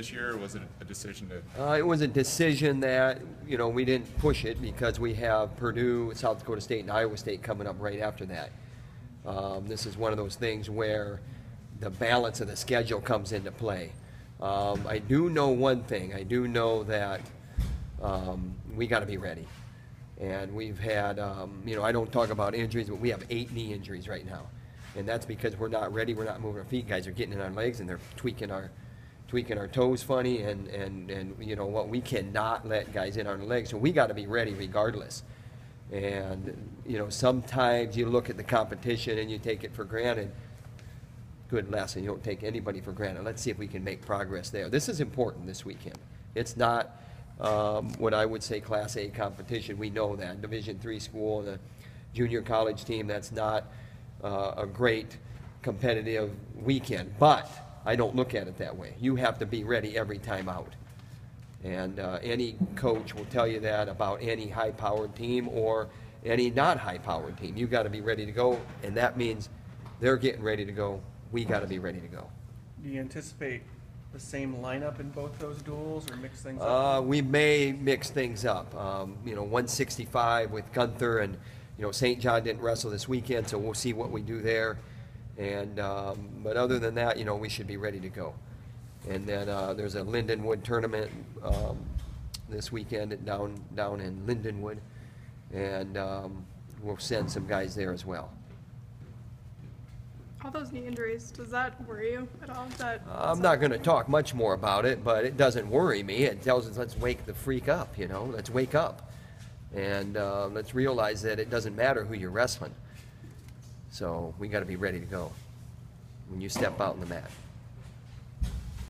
this year, or was it a decision to? It was a decision that, we didn't push it because we have Purdue, South Dakota State, and Iowa State coming up right after that. This is one of those things where the balance of the schedule comes into play. I do know one thing. I do know that we got to be ready. And we've had, I don't talk about injuries, but we have 8 knee injuries right now. And that's because we're not ready, we're not moving our feet. Guys are getting in our legs and they're tweaking our toes funny, and what, we cannot let guys in our legs. So we got to be ready regardless. And, sometimes you look at the competition and you take it for granted. Good lesson, you don't take anybody for granted. Let's see if we can make progress there. This is important this weekend. It's not what I would say Class A competition. We know that. Division III school, the junior college team, that's not a great competitive weekend. But I don't look at it that way. You have to be ready every time out. And any coach will tell you that about any high-powered team or any not high-powered team. You've got to be ready to go, and that means they're getting ready to go. We got to be ready to go. Do you anticipate the same lineup in both those duels, or mix things up? We may mix things up. 165 with Gunther, and St. John didn't wrestle this weekend, so we'll see what we do there. And but other than that, we should be ready to go. And then there's a Lindenwood tournament this weekend down in Lindenwood, and we'll send some guys there as well. All those knee injuries, does that worry you at all? I'm not going to talk much more about it, but it doesn't worry me. It tells us, let's wake the freak up, let's wake up. And let's realize that it doesn't matter who you're wrestling. So we got to be ready to go when you step out on the mat.